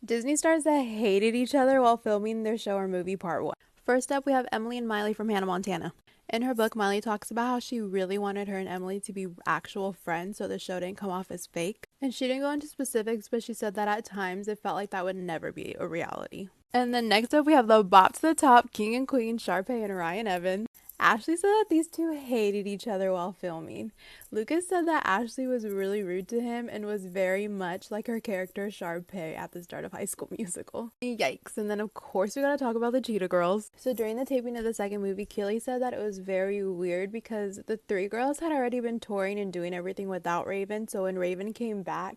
Disney stars that hated each other while filming their show or movie part 1. First up, we have Emily and Miley from Hannah Montana. In her book, Miley talks about how she really wanted her and Emily to be actual friends so the show didn't come off as fake. And she didn't go into specifics, but she said that at times it felt like that would never be a reality. And then next up, we have the Bop to the Top King and Queen, Sharpay and Ryan Evans. Ashley said that these two hated each other while filming. Lucas said that Ashley was really rude to him and was very much like her character Sharpay at the start of High School Musical. Yikes. And then of course we gotta talk about the Cheetah Girls. So during the taping of the second movie, Keely said that it was very weird because the three girls had already been touring and doing everything without Raven, so when Raven came back,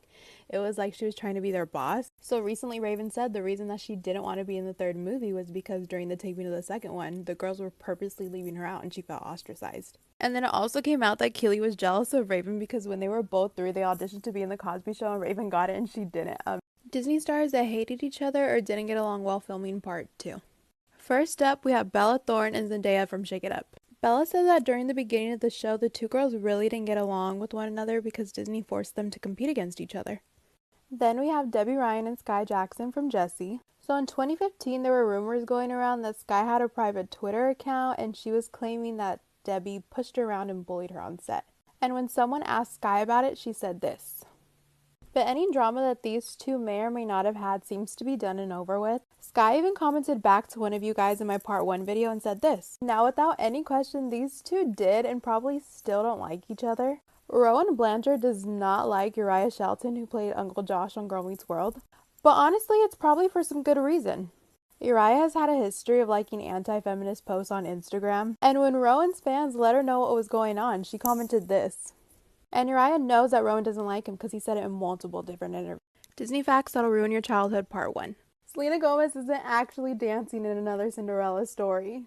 it was like she was trying to be their boss. So recently Raven said the reason that she didn't want to be in the third movie was because during the taping of the second one, the girls were purposely leaving her out and she felt ostracized. And then it also came out that Keely was jealous of Raven because when they were both through, they auditioned to be in the Cosby Show and Raven got it and she didn't. Disney stars that hated each other or didn't get along while filming part 2. First up, we have Bella Thorne and Zendaya from Shake It Up. Bella said that during the beginning of the show, the two girls really didn't get along with one another because Disney forced them to compete against each other. Then we have Debbie Ryan and Sky Jackson from Jessie. So in 2015, there were rumors going around that Sky had a private Twitter account and she was claiming that Debbie pushed her around and bullied her on set. And when someone asked Sky about it, she said this: "But any drama that these two may or may not have had seems to be done and over with." Sky even commented back to one of you guys in my part 1 video and said this: "Now without any question, these two did and probably still don't like each other. Rowan Blanchard does not like Uriah Shelton, who played Uncle Josh on Girl Meets World. But honestly, it's probably for some good reason. Uriah has had a history of liking anti-feminist posts on Instagram, and when Rowan's fans let her know what was going on, she commented this. And Uriah knows that Rowan doesn't like him because he said it in multiple different interviews." Disney facts that'll ruin your childhood part 1. Selena Gomez isn't actually dancing in another Cinderella story.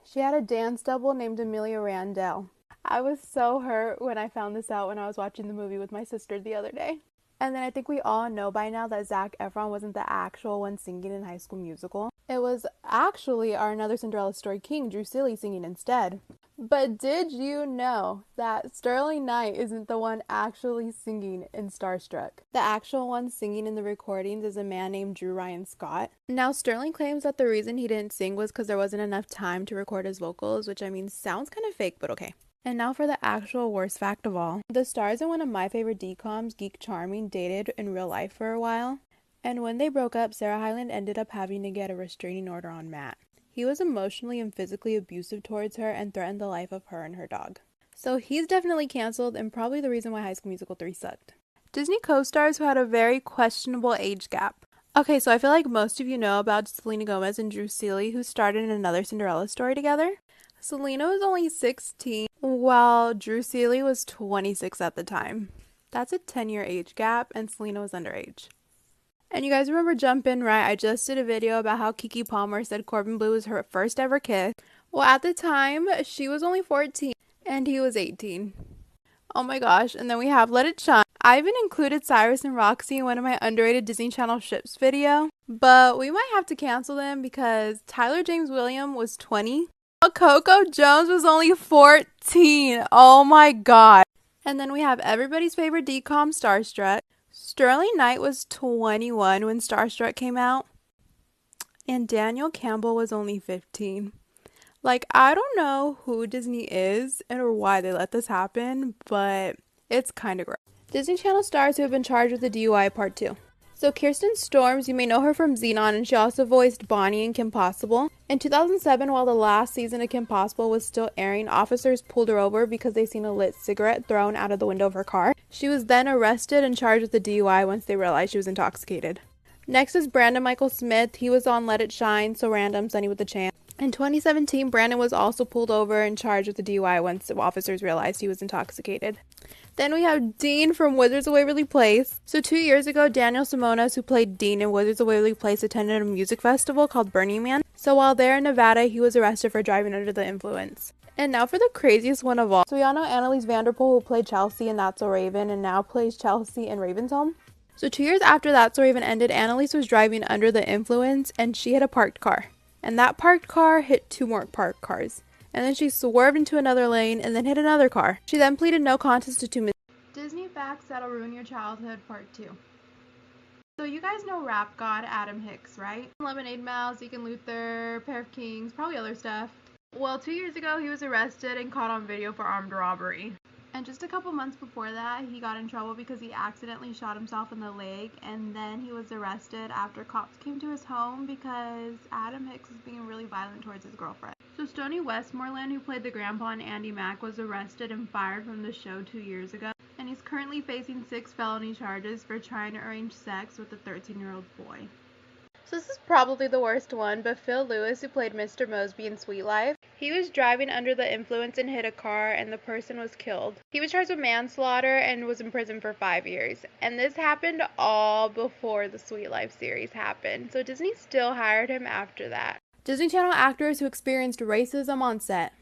She had a dance double named Amelia Randell. I was so hurt when I found this out when I was watching the movie with my sister the other day. And then I think we all know by now that Zac Efron wasn't the actual one singing in High School Musical. It was actually our Another Cinderella Story king, Drew Seeley, singing instead. But did you know that Sterling Knight isn't the one actually singing in Starstruck? The actual one singing in the recordings is a man named Drew Ryan Scott. Now, Sterling claims that the reason he didn't sing was because there wasn't enough time to record his vocals, which I mean sounds kind of fake, but okay. And now for the actual worst fact of all. The stars in one of my favorite DComs, Geek Charming, dated in real life for a while. And when they broke up, Sarah Hyland ended up having to get a restraining order on Matt. He was emotionally and physically abusive towards her and threatened the life of her and her dog. So he's definitely canceled and probably the reason why High School Musical 3 sucked. Disney co-stars who had a very questionable age gap. Okay, so I feel like most of you know about Selena Gomez and Drew Seeley, who starred in Another Cinderella Story together. Selena was only 16, while Drew Seeley was 26 at the time. That's a 10-year age gap, and Selena was underage. And you guys remember Jump In, right? I just did a video about how Keke Palmer said Corbin Bleu was her first ever kiss. Well, at the time, she was only 14, and he was 18. Oh my gosh, and then we have Let It Shine. I even included Cyrus and Roxy in one of my underrated Disney Channel ships video, but we might have to cancel them because Tyler James Williams was 20. Coco Jones was only 14. Oh my god. And then we have everybody's favorite DCOM, Starstruck. Sterling Knight was 21 when Starstruck came out. And Daniel Campbell was only 15. Like, I don't know who Disney is or why they let this happen, but it's kind of gross. Disney Channel stars who have been charged with a DUI part 2. So Kirsten Storms, you may know her from Xenon, and she also voiced Bonnie in Kim Possible. In 2007, while the last season of Kim Possible was still airing, officers pulled her over because they seen a lit cigarette thrown out of the window of her car. She was then arrested and charged with a DUI once they realized she was intoxicated. Next is Brandon Michael Smith. He was on Let It Shine, So Random, Sunny with a Chance. In 2017, Brandon was also pulled over and charged with a DUI once the officers realized he was intoxicated. Then we have Dean from Wizards of Waverly Place. So 2 years ago, Daniel Simonas, who played Dean in Wizards of Waverly Place, attended a music festival called Burning Man. So while there in Nevada, he was arrested for driving under the influence. And now for the craziest one of all. So we all know Annalise Vanderpool, who played Chelsea in That's So Raven and now plays Chelsea in Raven's Home. So 2 years after That's So Raven ended, Annalise was driving under the influence and she hit a parked car. And that parked car hit 2 more parked cars. And then she swerved into another lane and then hit another car. She then pleaded no contest to 2 Disney facts that'll ruin your childhood part 2. So you guys know rap god Adam Hicks, right? Lemonade Mouth, Deacon Luther, Pair of Kings, probably other stuff. Well, 2 years ago, he was arrested and caught on video for armed robbery. And just a couple months before that, he got in trouble because he accidentally shot himself in the leg, and then he was arrested after cops came to his home because Adam Hicks was being really violent towards his girlfriend. So Stoney Westmoreland, who played the grandpa in Andy Mack, was arrested and fired from the show 2 years ago, and he's currently facing 6 felony charges for trying to arrange sex with a 13-year-old boy. So this is probably the worst one, but Phil Lewis, who played Mr. Mosby in Sweet Life, he was driving under the influence and hit a car, and the person was killed. He was charged with manslaughter and was in prison for 5 years. And this happened all before the Sweet Life series happened, so Disney still hired him after that. Disney Channel actors who experienced racism on set.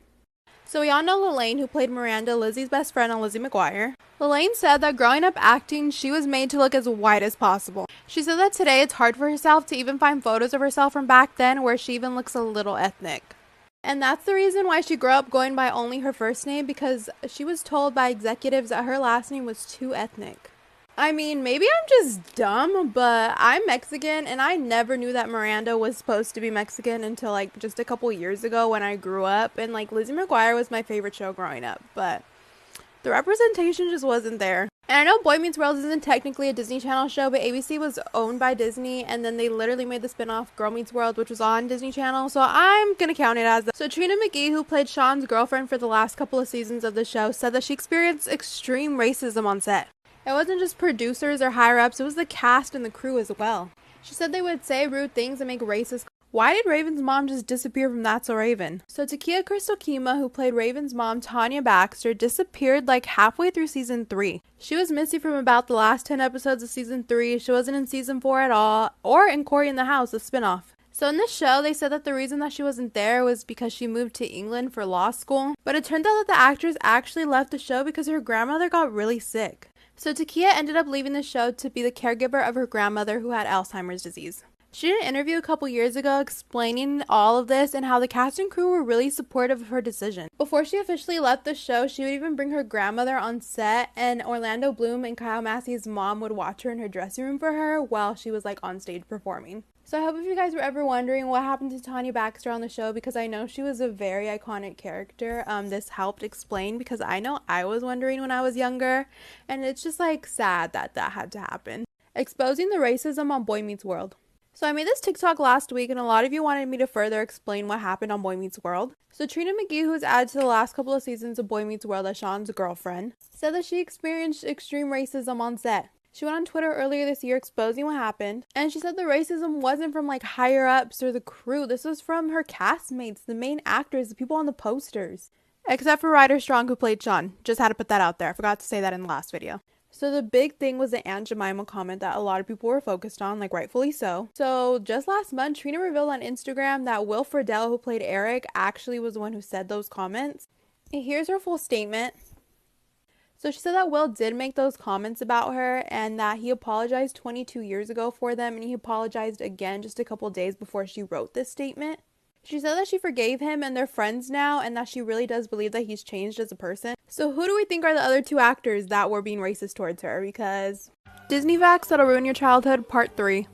So we all know Lelaine, who played Miranda, Lizzie's best friend on Lizzie McGuire. Lelaine said that growing up acting, she was made to look as white as possible. She said that today it's hard for herself to even find photos of herself from back then where she even looks a little ethnic. And that's the reason why she grew up going by only her first name, because she was told by executives that her last name was too ethnic. I mean, maybe I'm just dumb, but I'm Mexican, and I never knew that Miranda was supposed to be Mexican until, like, just a couple years ago when I grew up. And, like, Lizzie McGuire was my favorite show growing up, but the representation just wasn't there. And I know Boy Meets World isn't technically a Disney Channel show, but ABC was owned by Disney, and then they literally made the spinoff Girl Meets World, which was on Disney Channel, so I'm gonna count it as that. So Trina McGee, who played Sean's girlfriend for the last couple of seasons of the show, said that she experienced extreme racism on set. It wasn't just producers or higher-ups, it was the cast and the crew as well. She said they would say rude things and make racist. Why did Raven's mom just disappear from That's So Raven? So Takia Crystal Kima, who played Raven's mom, Tanya Baxter, disappeared like halfway through season 3. She was missing from about the last 10 episodes of season 3. She wasn't in season 4 at all, or in Cory in the House, the spinoff. So in this show, they said that the reason that she wasn't there was because she moved to England for law school. But it turned out that the actress actually left the show because her grandmother got really sick. So Takia ended up leaving the show to be the caregiver of her grandmother who had Alzheimer's disease. She did an interview a couple years ago explaining all of this and how the cast and crew were really supportive of her decision. Before she officially left the show, she would even bring her grandmother on set, and Orlando Bloom and Kyle Massey's mom would watch her in her dressing room for her while she was like on stage performing. So I hope if you guys were ever wondering what happened to Tanya Baxter on the show, because I know she was a very iconic character, this helped explain, because I know I was wondering when I was younger, and it's just like sad that that had to happen. Exposing the racism on Boy Meets World. So I made this TikTok last week, and a lot of you wanted me to further explain what happened on Boy Meets World. So Trina McGee, who was added to the last couple of seasons of Boy Meets World as Sean's girlfriend, said that she experienced extreme racism on set. She went on Twitter earlier this year exposing what happened, and she said the racism wasn't from like higher ups or the crew. This was from her castmates, the main actors, the people on the posters. Except for Ryder Strong, who played Sean. Just had to put that out there. I forgot to say that in the last video. So the big thing was the Aunt Jemima comment that a lot of people were focused on, like rightfully so. So just last month, Trina revealed on Instagram that Will Friedle, who played Eric, actually was the one who said those comments. And here's her full statement. So she said that Will did make those comments about her and that he apologized 22 years ago for them, and he apologized again just a couple days before she wrote this statement. She said that she forgave him and they're friends now, and that she really does believe that he's changed as a person. So who do we think are the other 2 actors that were being racist towards her? Because Disney Facts That'll Ruin Your Childhood Part 3.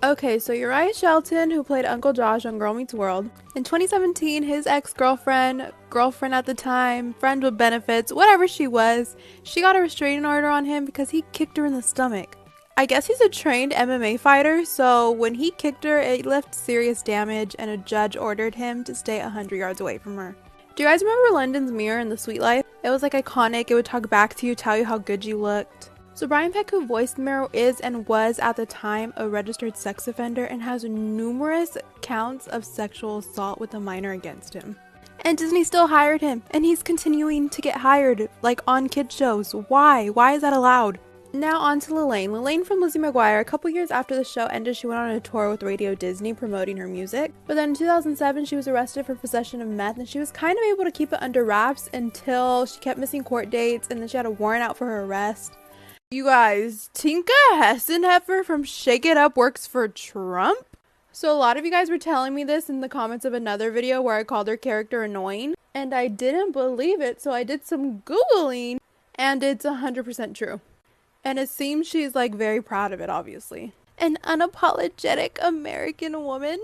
Okay, so Uriah Shelton, who played Uncle Josh on Girl Meets World. In 2017, his ex-girlfriend at the time, friend with benefits, whatever she was, she got a restraining order on him because he kicked her in the stomach. I guess he's a trained MMA fighter, so when he kicked her, it left serious damage, and a judge ordered him to stay 100 yards away from her. Do you guys remember London's mirror in The Sweet Life? It was like iconic. It would talk back to you, tell you how good you looked. So Brian Peck, who voiced the mirror, is and was at the time a registered sex offender and has numerous counts of sexual assault with a minor against him. And Disney still hired him, and he's continuing to get hired, like on kid shows. Why? Why is that allowed? Now on to Lelaine. Lelaine from Lizzie McGuire. A couple years after the show ended, she went on a tour with Radio Disney promoting her music. But then in 2007, she was arrested for possession of meth, and she was kind of able to keep it under wraps until she kept missing court dates, and then she had a warrant out for her arrest. You guys, Tinka Hessenheffer from Shake It Up works for Trump? So a lot of you guys were telling me this in the comments of another video where I called her character annoying, and I didn't believe it, so I did some Googling, and it's 100% true. And it seems she's like very proud of it, obviously. An unapologetic American woman.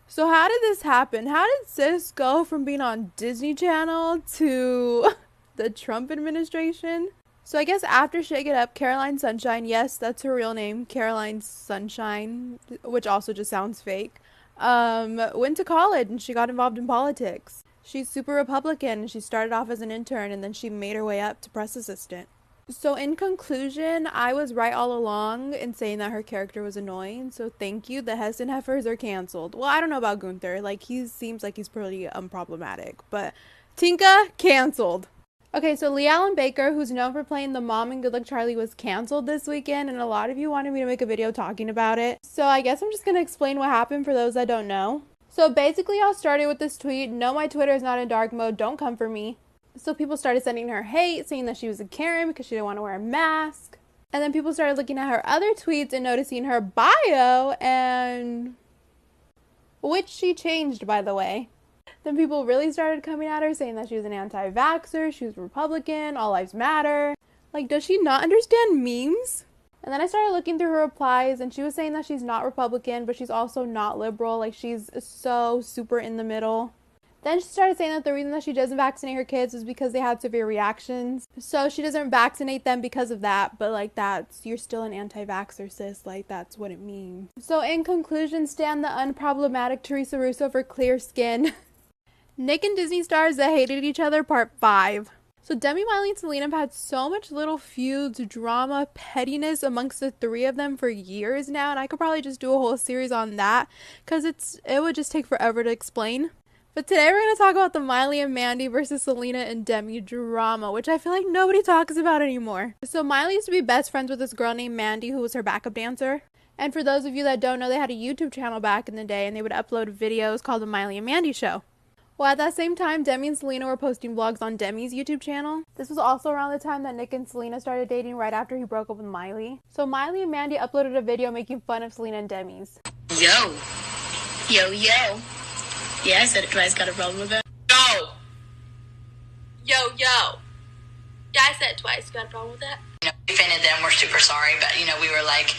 So how did this happen? How did sis go from being on Disney Channel to the Trump administration? So I guess after Shake It Up, Caroline Sunshine, yes, that's her real name, Caroline Sunshine, which also just sounds fake, went to college and she got involved in politics. She's super Republican and she started off as an intern and then she made her way up to press assistant. So in conclusion, I was right all along in saying that her character was annoying. So thank you. The Heston Heifers are canceled. Well, I don't know about Gunther. Like, he seems like he's pretty unproblematic. But Tinka, canceled. Okay, so Lee Allen Baker, who's known for playing the mom in Good Luck Charlie, was canceled this weekend. And a lot of you wanted me to make a video talking about it. So I guess I'm just going to explain what happened for those that don't know. So basically, all started with this tweet. No, my Twitter is not in dark mode. Don't come for me. So people started sending her hate, saying that she was a Karen because she didn't want to wear a mask. And then people started looking at her other tweets and noticing her bio, and which she changed, by the way. Then people really started coming at her, saying that she was an anti-vaxxer, she was a Republican, all lives matter. Like, does she not understand memes? And then I started looking through her replies, and she was saying that she's not Republican, but she's also not liberal. Like, she's so super in the middle. Then she started saying that the reason that she doesn't vaccinate her kids is because they had severe reactions. So she doesn't vaccinate them because of that. But like, you're still an anti-vaxxer, sis. Like, that's what it means. So in conclusion, stand the unproblematic Teresa Russo for clear skin. Nick and Disney stars that hated each other, part 5. So Demi, Miley, and Selena have had so much little feuds, drama, pettiness amongst the three of them for years now. And I could probably just do a whole series on that because it would just take forever to explain. But today we're going to talk about the Miley and Mandy versus Selena and Demi drama, which I feel like nobody talks about anymore. So Miley used to be best friends with this girl named Mandy, who was her backup dancer. And for those of you that don't know, they had a YouTube channel back in the day, and they would upload videos called The Miley and Mandy Show. Well, at that same time, Demi and Selena were posting vlogs on Demi's YouTube channel. This was also around the time that Nick and Selena started dating right after he broke up with Miley. So Miley and Mandy uploaded a video making fun of Selena and Demi's. Yo. Yo, yo. Yeah, I said it twice. Got a problem with that? Yo. Yo, yo. Yeah, I said it twice. Got a problem with that? You know, we offended them. We're super sorry. But, you know, we were like,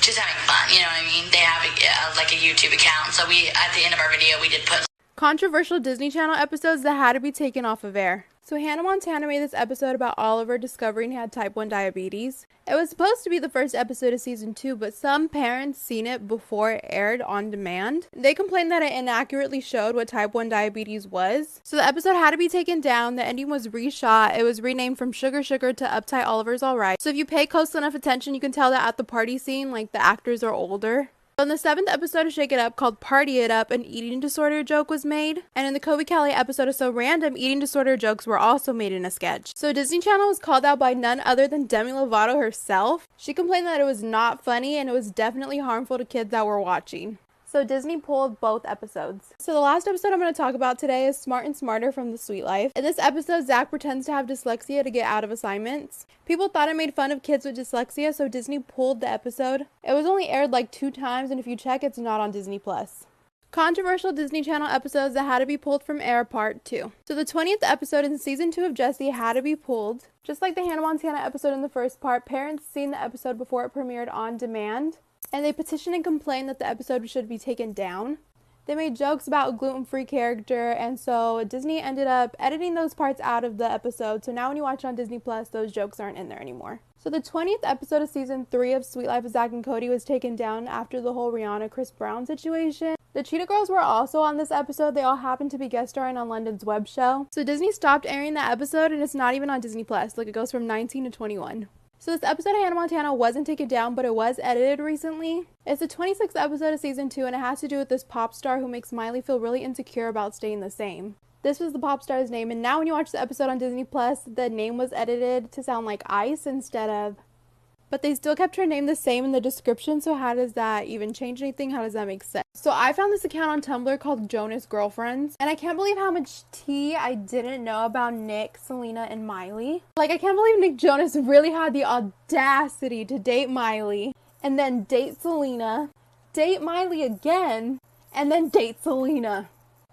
just having fun. You know what I mean? They have like a YouTube account. So we, at the end of our video, we did put controversial Disney Channel episodes that had to be taken off of air. So Hannah Montana made this episode about Oliver discovering he had type 1 diabetes. It was supposed to be the first episode of season 2, but some parents seen it before it aired on demand. They complained that it inaccurately showed what type 1 diabetes was. So the episode had to be taken down. The ending was reshot. It was renamed from Sugar Sugar to Uptight Oliver's Alright. So if you pay close enough attention, you can tell that at the party scene, like, the actors are older. In the 7th episode of Shake It Up, called Party It Up, an eating disorder joke was made. And in the Kobe Callie episode of So Random, eating disorder jokes were also made in a sketch. So Disney Channel was called out by none other than Demi Lovato herself. She complained that it was not funny and it was definitely harmful to kids that were watching. So Disney pulled both episodes. So the last episode I'm going to talk about today is Smart and Smarter from The Sweet Life. In this episode, Zach pretends to have dyslexia to get out of assignments. People thought it made fun of kids with dyslexia, so Disney pulled the episode. It was only aired like 2 times, and if you check, it's not on Disney+. Controversial Disney Channel episodes that had to be pulled from air, part 2. So the 20th episode in season 2 of Jessie had to be pulled. Just like the Hannah Montana episode in the first part, parents seen the episode before it premiered on demand. And they petitioned and complained that the episode should be taken down. They made jokes about a gluten-free character, and so Disney ended up editing those parts out of the episode. So now when you watch it on Disney+, those jokes aren't in there anymore. So the 20th episode of season 3 of Sweet Life of Zack and Cody was taken down after the whole Rihanna-Chris Brown situation. The Cheetah Girls were also on this episode. They all happened to be guest starring on London's web show. So Disney stopped airing that episode, and it's not even on Disney+. Like, it goes from 19 to 21. So this episode of Hannah Montana wasn't taken down, but it was edited recently. It's the 26th episode of season 2, and it has to do with this pop star who makes Miley feel really insecure about staying the same. This was the pop star's name, and now when you watch the episode on Disney+, the name was edited to sound like Ice instead of... But they still kept her name the same in the description, so how does that even change anything? How does that make sense? So I found this account on Tumblr called Jonas Girlfriends, and I can't believe how much tea I didn't know about Nick, Selena, and Miley. Like, I can't believe Nick Jonas really had the audacity to date Miley, and then date Selena, date Miley again, and then date Selena.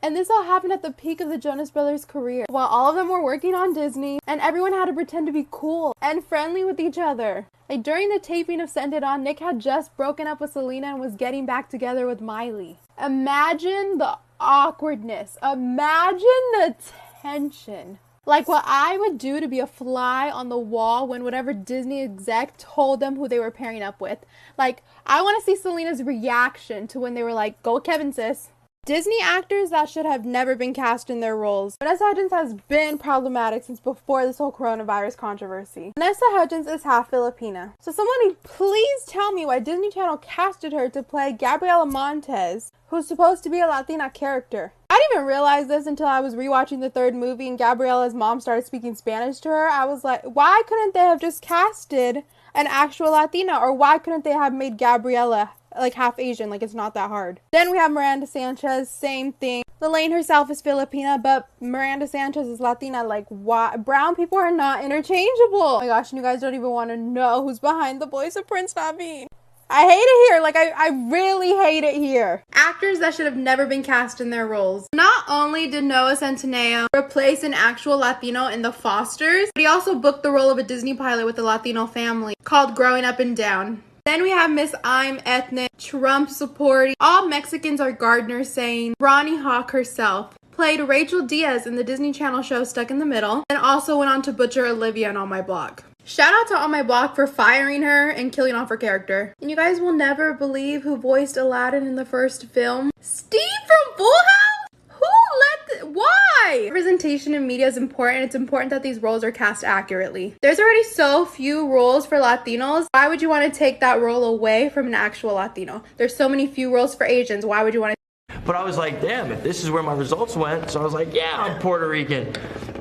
And this all happened at the peak of the Jonas Brothers' career, while all of them were working on Disney, and everyone had to pretend to be cool and friendly with each other. Like, during the taping of Send It On, Nick had just broken up with Selena and was getting back together with Miley. Imagine the awkwardness. Imagine the tension. Like what I would do to be a fly on the wall when whatever Disney exec told them who they were pairing up with. Like, I want to see Selena's reaction to when they were like, go Kevin, sis. Disney actors that should have never been cast in their roles. Vanessa Hudgens has been problematic since before this whole coronavirus controversy. Vanessa Hudgens is half Filipina. So somebody please tell me why Disney Channel casted her to play Gabriela Montez, who's supposed to be a Latina character. I didn't even realize this until I was rewatching the third movie and Gabriela's mom started speaking Spanish to her. I was like, why couldn't they have just casted an actual Latina? Or why couldn't they have made Gabriela like half Asian? Like, it's not that hard. Then we have Miranda Sanchez, same thing. Lelaine herself is Filipina, but Miranda Sanchez is Latina. Like, why? Brown people are not interchangeable. Oh my gosh, and you guys don't even want to know who's behind the voice of Prince Naveen. I hate it here. Like, I really hate it here. Actors that should have never been cast in their roles. Not only did Noah Centineo replace an actual Latino in The Fosters, but he also booked the role of a Disney pilot with a Latino family called Growing Up and Down. Then we have Miss I'm Ethnic, Trump supporting, all Mexicans are Gardner saying, Ronnie Hawk herself played Rachel Diaz in the Disney Channel show Stuck in the Middle, and also went on to butcher Olivia in On My Block. Shout out to On My Block for firing her and killing off her character. And you guys will never believe who voiced Aladdin in the first film. Steve from Full House? Why? Representation in media is important. It's important that these roles are cast accurately. There's already so few roles for Latinos. Why would you want to take that role away from an actual Latino? There's so many few roles for Asians. Why would you want to? But I was like, damn, if this is where my results went. So I was like, yeah, I'm Puerto Rican.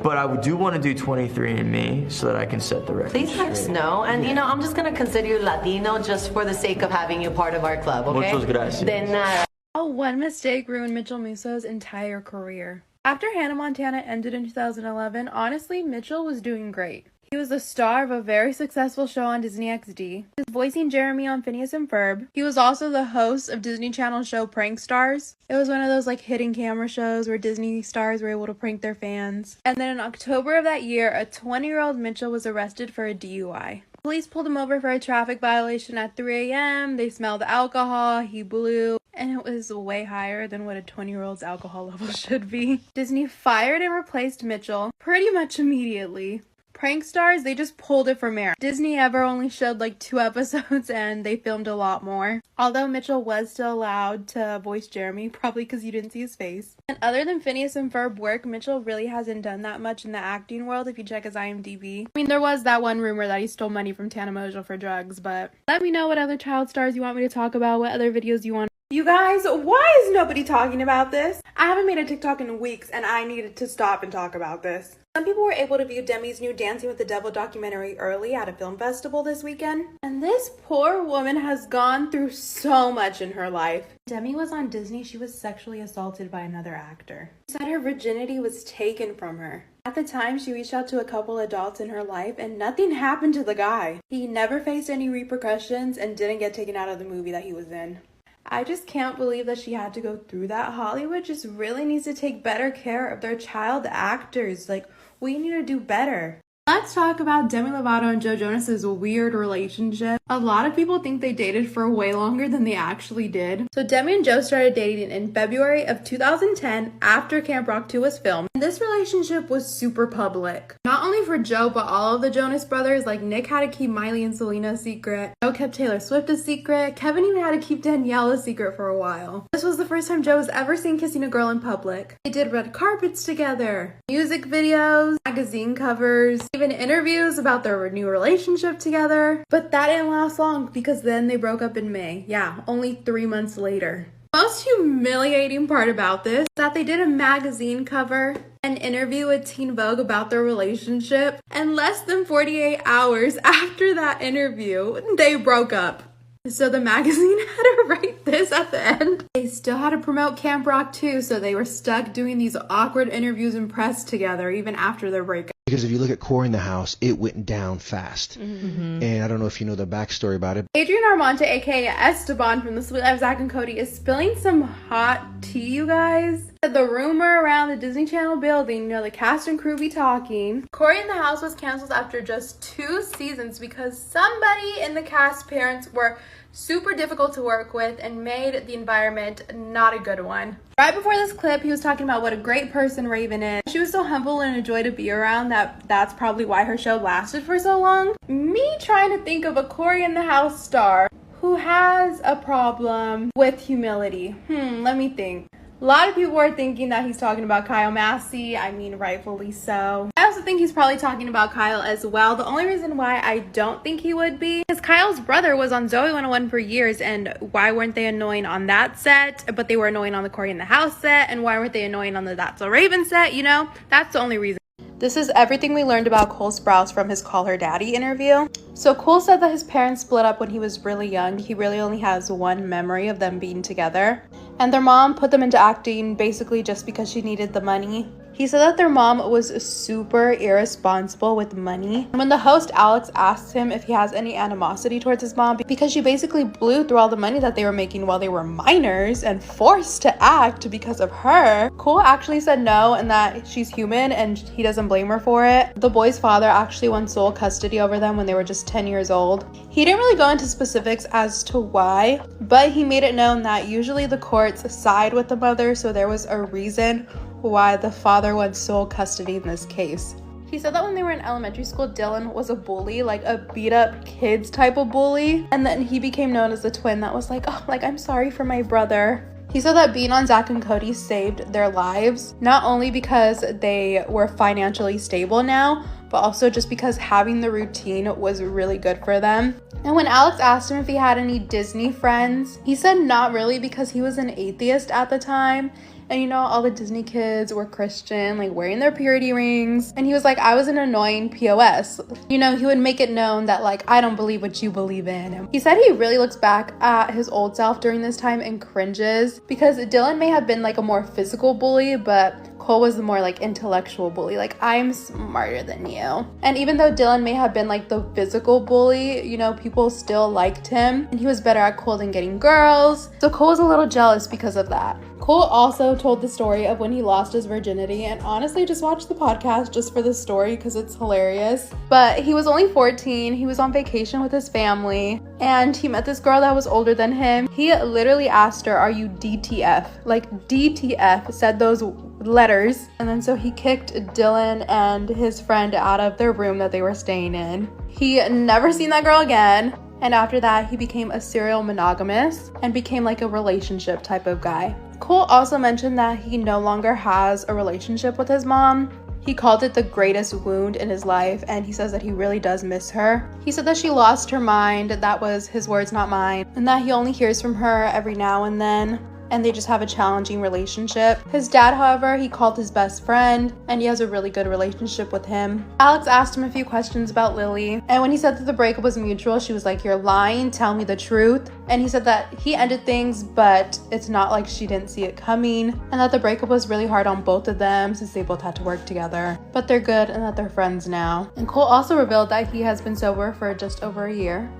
But I do want to do 23andMe so that I can set the record. Please let us know. And, you know, I'm just going to consider you Latino just for the sake of having you part of our club, okay? Muchas gracias. Then, one mistake ruined Mitchell Musso's entire career. After Hannah Montana ended in 2011, honestly, Mitchell was doing great. He was the star of a very successful show on Disney XD. He was voicing Jeremy on Phineas and Ferb. He was also the host of Disney Channel show Prank Stars. It was one of those like hidden camera shows where Disney stars were able to prank their fans. And then in October of that year, a 20-year-old Mitchell was arrested for a DUI. Police pulled him over for a traffic violation at 3 a.m. They smelled alcohol, he blew, and it was way higher than what a 20-year-old's alcohol level should be. Disney fired and replaced Mitchell pretty much immediately. Prank Stars, they just pulled it from air. Disney ever only showed like 2 episodes and they filmed a lot more. Although Mitchell was still allowed to voice Jeremy, probably because you didn't see his face. And other than Phineas and Ferb work, Mitchell really hasn't done that much in the acting world if you check his IMDb. I mean, there was that one rumor that he stole money from Tana Mongeau for drugs, but let me know what other child stars you want me to talk about, what other videos you want. You guys, why is nobody talking about this? I haven't made a TikTok in weeks and I needed to stop and talk about this. Some people were able to view Demi's new Dancing with the Devil documentary early at a film festival this weekend. And this poor woman has gone through so much in her life. Demi was on Disney. She was sexually assaulted by another actor. She said her virginity was taken from her. At the time, she reached out to a couple adults in her life and nothing happened to the guy. He never faced any repercussions and didn't get taken out of the movie that he was in. I just can't believe that she had to go through that. Hollywood just really needs to take better care of their child actors. Like, we need to do better. Let's talk about Demi Lovato and Joe Jonas's weird relationship. A lot of people think they dated for way longer than they actually did. So Demi and Joe started dating in February of 2010 after Camp Rock 2 was filmed. And this relationship was super public. Not only for Joe, but all of the Jonas Brothers. Like, Nick had to keep Miley and Selena a secret. Joe kept Taylor Swift a secret. Kevin even had to keep Danielle a secret for a while. This was the first time Joe was ever seen kissing a girl in public. They did red carpets together, music videos, magazine covers, even interviews about their new relationship together. But that didn't last long because then they broke up in May. Yeah, only 3 months later. The most humiliating part about this is that they did a magazine cover, an interview with Teen Vogue about their relationship, and less than 48 hours after that interview, they broke up. So the magazine had to write this at the end. They still had to promote Camp Rock 2, so they were stuck doing these awkward interviews and press together even after their breakup. Because if you look at Core in the House, it went down fast. Mm-hmm. And I don't know if you know the backstory about it. Adrian Armonte, aka Esteban from The Sweet Life of Zack and Cody, is spilling some hot tea, you guys. The rumor around the Disney Channel building, you know, the cast and crew be talking. Cory in the House was canceled after just 2 seasons because somebody in the cast parents were super difficult to work with and made the environment not a good one. Right before this clip, he was talking about what a great person Raven is. She was so humble and a joy to be around that's probably why her show lasted for so long. Me trying to think of a Cory in the House star who has a problem with humility. Let me think. A lot of people are thinking that he's talking about Kyle Massey. I mean, rightfully so. I also think he's probably talking about Kyle as well. The only reason why I don't think he would be is Kyle's brother was on Zoe 101 for years, and why weren't they annoying on that set, but they were annoying on the Cory in the House set, and why weren't they annoying on the That's So Raven set, you know? That's the only reason. This is everything we learned about Cole Sprouse from his Call Her Daddy interview. So Cole said that his parents split up when he was really young. He really only has one memory of them being together. And their mom put them into acting basically just because she needed the money. He said that their mom was super irresponsible with money. When the host Alex asked him if he has any animosity towards his mom because she basically blew through all the money that they were making while they were minors and forced to act because of her, Cole actually said no and that she's human and he doesn't blame her for it. The boy's father actually won sole custody over them when they were just 10 years old. He didn't really go into specifics as to why, but he made it known that usually the courts side with the mother, so there was a reason why the father won sole custody in this case. He said that when they were in elementary school, Dylan was a bully, like a beat up kids type of bully. And then he became known as the twin that was like, oh, like, I'm sorry for my brother. He said that being on Zach and Cody saved their lives, not only because they were financially stable now, but also just because having the routine was really good for them. And when Alex asked him if he had any Disney friends, he said not really because he was an atheist at the time. And you know, all the Disney kids were Christian, like wearing their purity rings. And he was like, I was an annoying POS. You know, he would make it known that like, I don't believe what you believe in. And he said he really looks back at his old self during this time and cringes because Dylan may have been like a more physical bully, but Cole was the more like intellectual bully. Like, I'm smarter than you. And even though Dylan may have been like the physical bully, you know, people still liked him and he was better at Cole than getting girls. So Cole was a little jealous because of that. Cole also told the story of when he lost his virginity, and honestly just watch the podcast just for the story because it's hilarious. But he was only 14, he was on vacation with his family, and he met this girl that was older than him. He literally asked her, are you DTF? Like DTF, said those letters. And then so he kicked Dylan and his friend out of their room that they were staying in. He never seen that girl again. And after that, he became a serial monogamous and became like a relationship type of guy. Cole also mentioned that he no longer has a relationship with his mom. He called it the greatest wound in his life, and he says that he really does miss her. He said that she lost her mind, that was his words, not mine, and that he only hears from her every now and then, and they just have a challenging relationship. His dad, however, he called his best friend, and he has a really good relationship with him. Alex asked him a few questions about Lily, and when he said that the breakup was mutual, she was like, you're lying, tell me the truth. And he said that he ended things, but it's not like she didn't see it coming, and that the breakup was really hard on both of them since they both had to work together. But they're good and that they're friends now. And Cole also revealed that he has been sober for just over a year.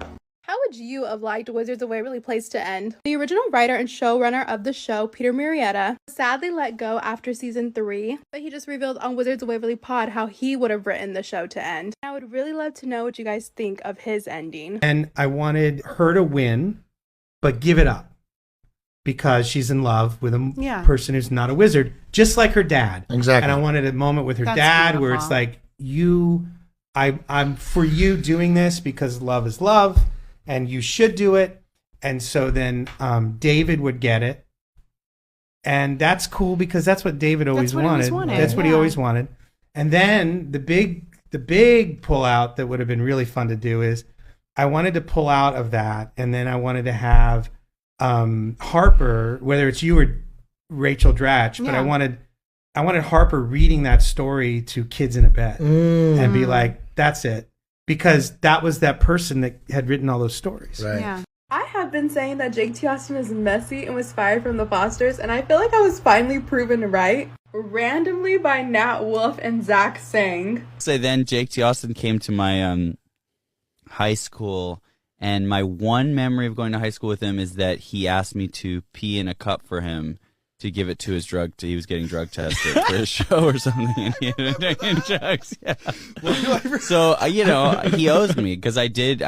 How would you have liked Wizards of Waverly Place to end? The original writer and showrunner of the show, Peter Murrieta, sadly let go after season 3, but he just revealed on Wizards of Waverly Pod how he would have written the show to end. I would really love to know what you guys think of his ending. And I wanted her to win, but give it up because she's in love with a person who's not a wizard, just like her dad. Exactly. And I wanted a moment with her dad beautiful. where it's like, I'm for you doing this because love is love. And you should do it. And so then David would get it. And that's cool because that's what David always wanted. That's what he always wanted. And then the big pullout that would have been really fun to do is I wanted to pull out of that. And then I wanted to have Harper, whether it's you or Rachel Dratch, but I wanted Harper reading that story to kids in a bed and be like, that's it. Because that was that person that had written all those stories. Right. Yeah. I have been saying that Jake T. Austin is messy and was fired from the Fosters, and I feel like I was finally proven right. Randomly by Nat Wolff and Zach Sang. So then Jake T. Austin came to my high school, and my one memory of going to high school with him is that he asked me to pee in a cup for him to give it to his he was getting drug tested for his show or something, and he ended up taking drugs. Yeah. So he owes me because I did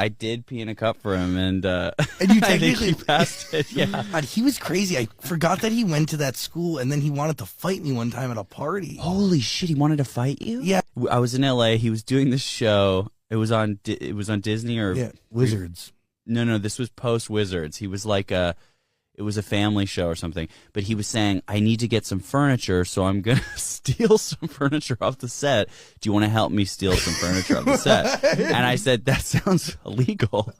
pee in a cup for him, and you I think he passed it. Yeah, God, he was crazy. I forgot that he went to that school, and then he wanted to fight me one time at a party. Holy shit, he wanted to fight you? Yeah, I was in LA. He was doing this show. It was on Disney or Wizards. No, this was post Wizards. He was like it was a family show or something, but he was saying, I need to get some furniture, so I'm going to steal some furniture off the set. Do you want to help me steal some furniture off the set? And I said, that sounds illegal,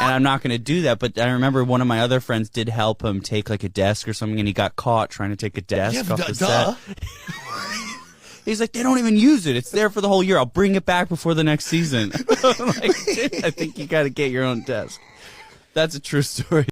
and I'm not going to do that. But I remember one of my other friends did help him take like a desk or something, and he got caught trying to take a desk off the set. He's like, they don't even use it. It's there for the whole year. I'll bring it back before the next season. I'm like, I think you got to get your own desk. That's a true story.